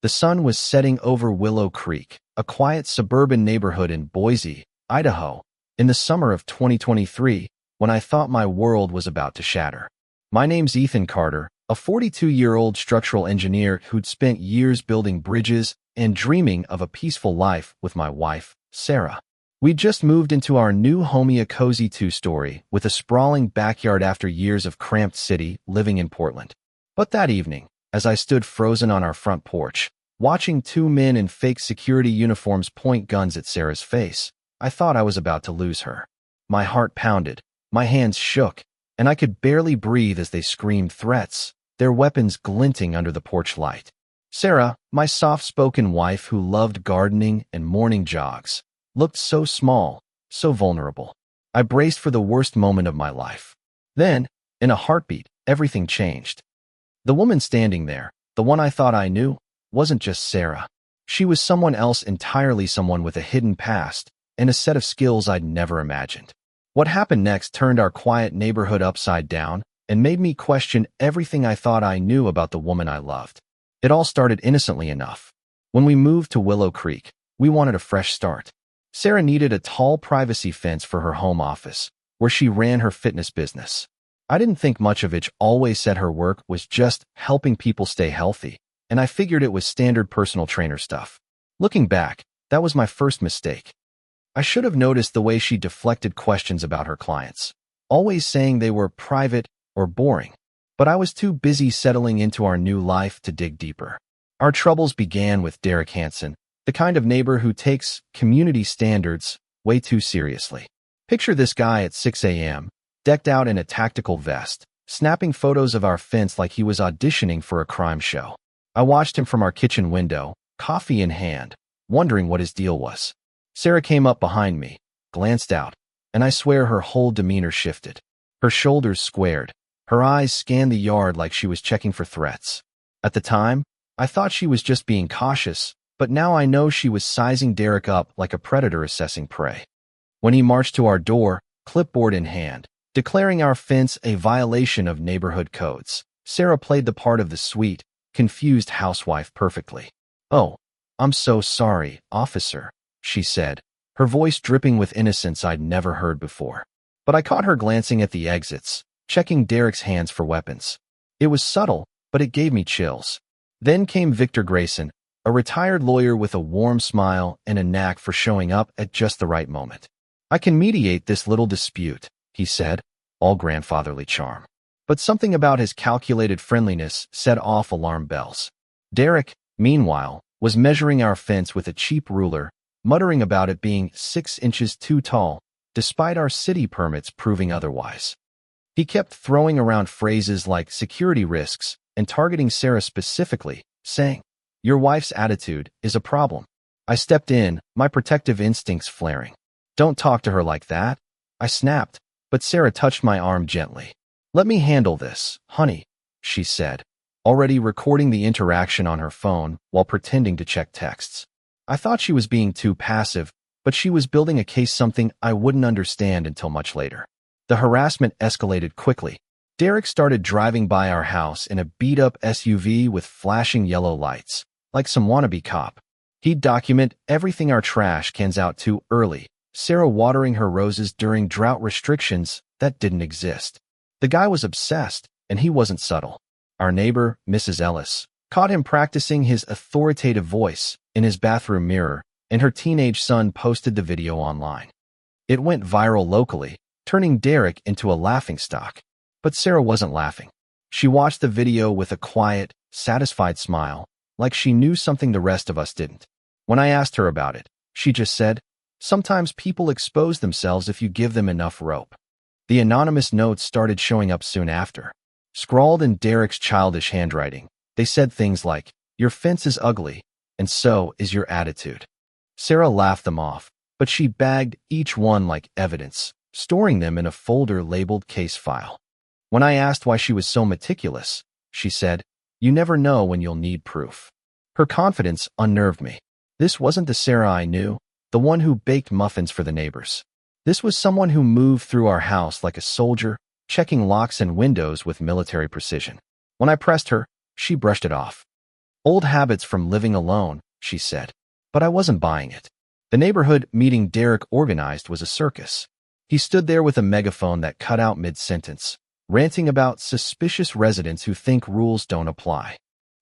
The sun was setting over Willow Creek, a quiet suburban neighborhood in Boise, Idaho, in the summer of 2023, when I thought my world was about to shatter. My name's Ethan Carter, a 42-year-old structural engineer who'd spent years building bridges and dreaming of a peaceful life with my wife, Sarah. We'd just moved into our new home, a cozy two-story with a sprawling backyard after years of cramped city living in Portland. But that evening, as I stood frozen on our front porch, watching two men in fake security uniforms point guns at Sarah's face, I thought I was about to lose her. My heart pounded, my hands shook, and I could barely breathe as they screamed threats, their weapons glinting under the porch light. Sarah, my soft-spoken wife who loved gardening and morning jogs, looked so small, so vulnerable. I braced for the worst moment of my life. Then, in a heartbeat, everything changed. The woman standing there, the one I thought I knew, wasn't just Sarah. She was someone else entirely, someone with a hidden past and a set of skills I'd never imagined. What happened next turned our quiet neighborhood upside down and made me question everything I thought I knew about the woman I loved. It all started innocently enough. When we moved to Willow Creek, we wanted a fresh start. Sarah needed a tall privacy fence for her home office, where she ran her fitness business. I didn't think much of it. Always said her work was just helping people stay healthy, and I figured it was standard personal trainer stuff. Looking back, that was my first mistake. I should have noticed the way she deflected questions about her clients, always saying they were private or boring. But I was too busy settling into our new life to dig deeper. Our troubles began with Derek Hansen, the kind of neighbor who takes community standards way too seriously. Picture this guy at 6 a.m., decked out in a tactical vest, snapping photos of our fence like he was auditioning for a crime show. I watched him from our kitchen window, coffee in hand, wondering what his deal was. Sarah came up behind me, glanced out, and I swear her whole demeanor shifted. Her shoulders squared, her eyes scanned the yard like she was checking for threats. At the time, I thought she was just being cautious, but now I know she was sizing Derek up like a predator assessing prey. When he marched to our door, clipboard in hand, declaring our fence a violation of neighborhood codes, Sarah played the part of the sweet, confused housewife perfectly. "Oh, I'm so sorry, officer," she said, her voice dripping with innocence I'd never heard before. But I caught her glancing at the exits, checking Derek's hands for weapons. It was subtle, but it gave me chills. Then came Victor Grayson, a retired lawyer with a warm smile and a knack for showing up at just the right moment. "I can mediate this little dispute," he said, all grandfatherly charm. But something about his calculated friendliness set off alarm bells. Derek, meanwhile, was measuring our fence with a cheap ruler, muttering about it being 6 inches too tall, despite our city permits proving otherwise. He kept throwing around phrases like security risks and targeting Sarah specifically, saying, "Your wife's attitude is a problem." I stepped in, my protective instincts flaring. "Don't talk to her like that," I snapped, but Sarah touched my arm gently. "Let me handle this, honey," she said, already recording the interaction on her phone while pretending to check texts. I thought she was being too passive, but she was building a case, something I wouldn't understand until much later. The harassment escalated quickly. Derek started driving by our house in a beat-up SUV with flashing yellow lights, like some wannabe cop. He'd document everything: our trash cans out too early, Sarah watering her roses during drought restrictions that didn't exist. The guy was obsessed, and he wasn't subtle. Our neighbor, Mrs. Ellis, caught him practicing his authoritative voice in his bathroom mirror, and her teenage son posted the video online. It went viral locally, turning Derek into a laughingstock. But Sarah wasn't laughing. She watched the video with a quiet, satisfied smile, like she knew something the rest of us didn't. When I asked her about it, she just said, "Sometimes people expose themselves if you give them enough rope." The anonymous notes started showing up soon after. Scrawled in Derek's childish handwriting, they said things like, "Your fence is ugly, and so is your attitude." Sarah laughed them off, but she bagged each one like evidence, storing them in a folder labeled case file. When I asked why she was so meticulous, she said, "You never know when you'll need proof." Her confidence unnerved me. This wasn't the Sarah I knew, the one who baked muffins for the neighbors. This was someone who moved through our house like a soldier, checking locks and windows with military precision. When I pressed her, she brushed it off. Old habits from living alone, she said. But I wasn't buying it. The neighborhood meeting Derek organized was a circus. He stood there with a megaphone that cut out mid-sentence, ranting about suspicious residents who think rules don't apply.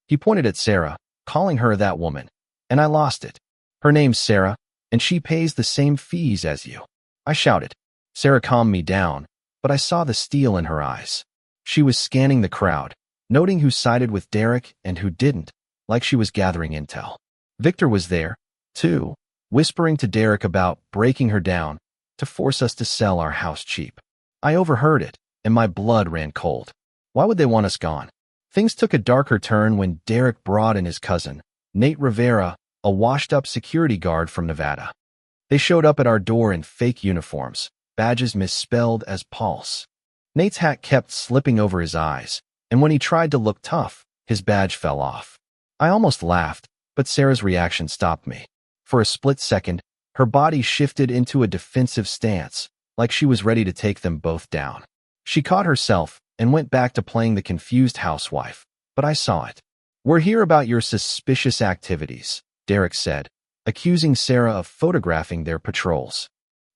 He pointed at Sarah, calling her that woman, and I lost it. Her name's Sarah, and she pays the same fees as you. I shouted. Sarah calmed me down, but I saw the steel in her eyes. She was scanning the crowd, noting who sided with Derek and who didn't, like she was gathering intel. Victor was there, too, whispering to Derek about breaking her down to force us to sell our house cheap. I overheard it, and my blood ran cold. Why would they want us gone? Things took a darker turn when Derek brought in his cousin, Nate Rivera, a washed-up security guard from Nevada. They showed up at our door in fake uniforms, badges misspelled as Pulse. Nate's hat kept slipping over his eyes, and when he tried to look tough, his badge fell off. I almost laughed, but Sarah's reaction stopped me. For a split second, her body shifted into a defensive stance, like she was ready to take them both down. She caught herself and went back to playing the confused housewife, but I saw it. "We're here about your suspicious activities," Derek said, accusing Sarah of photographing their patrols.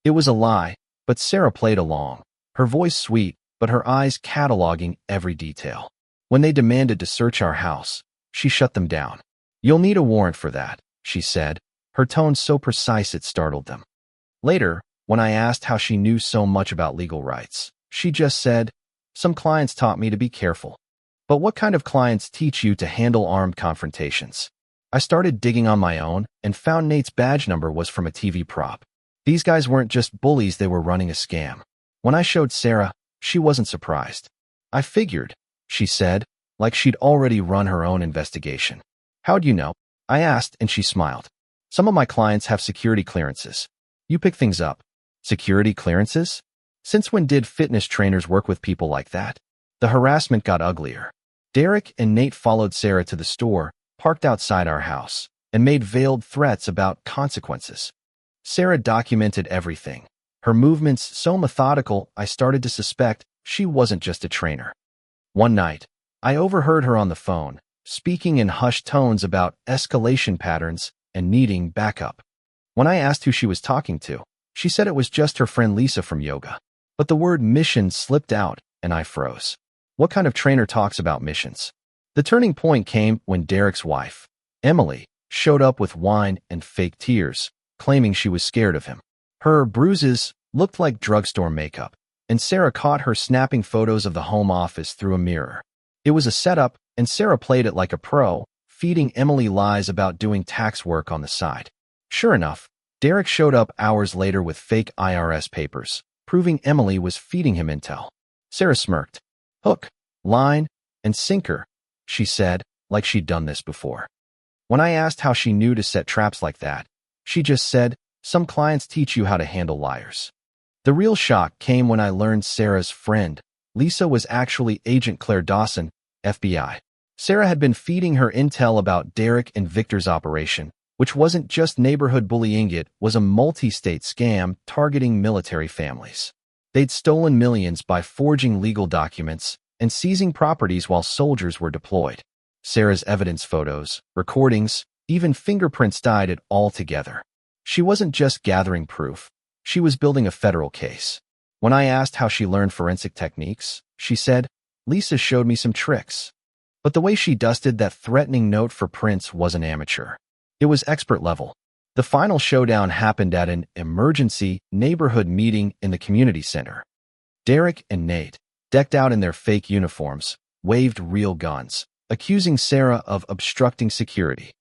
It was a lie, but Sarah played along, her voice sweet, but her eyes cataloging every detail. When they demanded to search our house, she shut them down. "You'll need a warrant for that," she said, her tone so precise it startled them. Later, when I asked how she knew so much about legal rights, she just said, "Some clients taught me to be careful." But what kind of clients teach you to handle armed confrontations? I started digging on my own and found Nate's badge number was from a TV prop. These guys weren't just bullies, they were running a scam. When I showed Sarah, she wasn't surprised. "I figured," she said, like she'd already run her own investigation. "How'd you know?" I asked, and she smiled. "Some of my clients have security clearances. You pick things up." Security clearances? Since when did fitness trainers work with people like that? The harassment got uglier. Derek and Nate followed Sarah to the store, parked outside our house, and made veiled threats about consequences. Sarah documented everything, her movements so methodical I started to suspect she wasn't just a trainer. One night, I overheard her on the phone, speaking in hushed tones about escalation patterns and needing backup. When I asked who she was talking to, she said it was just her friend Lisa from yoga. But the word mission slipped out, and I froze. What kind of trainer talks about missions? The turning point came when Derek's wife, Emily, showed up with wine and fake tears, claiming she was scared of him. Her bruises looked like drugstore makeup, and Sarah caught her snapping photos of the home office through a mirror. It was a setup, and Sarah played it like a pro, feeding Emily lies about doing tax work on the side. Sure enough, Derek showed up hours later with fake IRS papers, proving Emily was feeding him intel. Sarah smirked. "Hook, line, and sinker," she said, like she'd done this before. When I asked how she knew to set traps like that, she just said, "Some clients teach you how to handle liars." The real shock came when I learned Sarah's friend, Lisa, was actually Agent Claire Dawson, FBI. Sarah had been feeding her intel about Derek and Victor's operation, which wasn't just neighborhood bullying, it was a multi-state scam targeting military families. They'd stolen millions by forging legal documents and seizing properties while soldiers were deployed. Sarah's evidence photos, recordings, even fingerprints tied it all together. She wasn't just gathering proof, she was building a federal case. When I asked how she learned forensic techniques, she said, "Lisa showed me some tricks." But the way she dusted that threatening note for prints wasn't amateur. It was expert level. The final showdown happened at an emergency neighborhood meeting in the community center. Derek and Nate, decked out in their fake uniforms, waved real guns, accusing Sarah of obstructing security.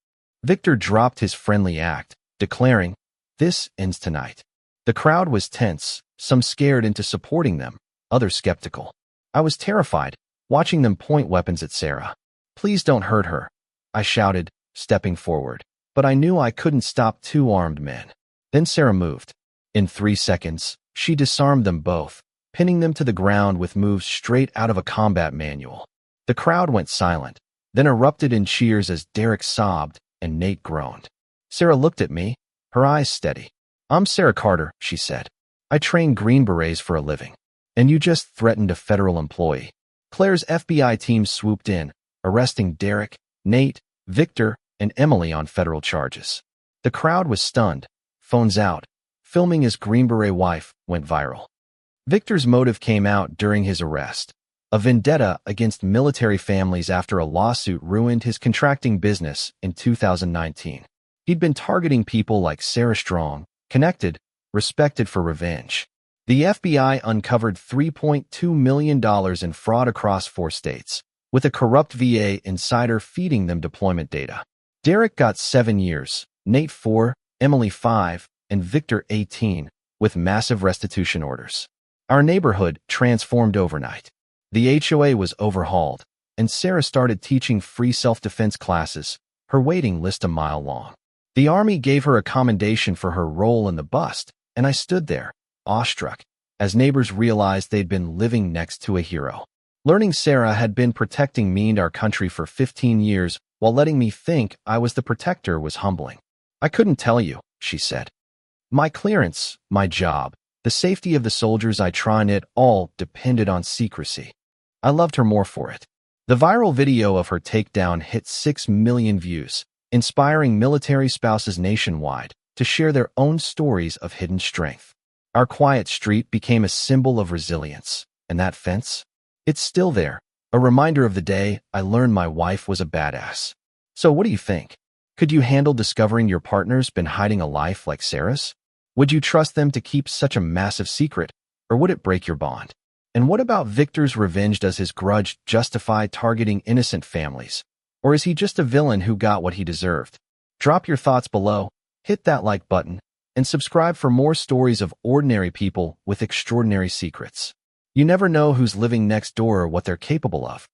Victor dropped his friendly act, declaring, "This ends tonight." The crowd was tense, some scared into supporting them, others skeptical. I was terrified, watching them point weapons at Sarah. "Please don't hurt her," I shouted, stepping forward. But I knew I couldn't stop two armed men. Then Sarah moved. In 3 seconds, she disarmed them both, pinning them to the ground with moves straight out of a combat manual. The crowd went silent, then erupted in cheers as Derek sobbed and Nate groaned. Sarah looked at me, her eyes steady. "I'm Sarah Carter," she said. "I train Green Berets for a living. And you just threatened a federal employee." Claire's FBI team swooped in, arresting Derek, Nate, Victor and Emily on federal charges. The crowd was stunned. Phones out. Filming his Green Beret wife went viral. Victor's motive came out during his arrest. A vendetta against military families after a lawsuit ruined his contracting business in 2019. He'd been targeting people like Sarah Strong, connected, respected for revenge. The FBI uncovered $3.2 million in fraud across 4 states, with a corrupt VA insider feeding them deployment data. Derek got 7 years, Nate 4, Emily 5, and Victor 18, with massive restitution orders. Our neighborhood transformed overnight. The HOA was overhauled, and Sarah started teaching free self-defense classes, her waiting list a mile long. The Army gave her a commendation for her role in the bust, and I stood there, awestruck, as neighbors realized they'd been living next to a hero. Learning Sarah had been protecting me and our country for 15 years while letting me think I was the protector was humbling. "I couldn't tell you," she said. "My clearance, my job, the safety of the soldiers I train, it all depended on secrecy." I loved her more for it. The viral video of her takedown hit 6 million views, inspiring military spouses nationwide to share their own stories of hidden strength. Our quiet street became a symbol of resilience, and that fence? It's still there, a reminder of the day I learned my wife was a badass. So what do you think? Could you handle discovering your partner's been hiding a life like Sarah's? Would you trust them to keep such a massive secret, or would it break your bond? And what about Victor's revenge? Does his grudge justify targeting innocent families? Or is he just a villain who got what he deserved? Drop your thoughts below, hit that like button, and subscribe for more stories of ordinary people with extraordinary secrets. You never know who's living next door or what they're capable of.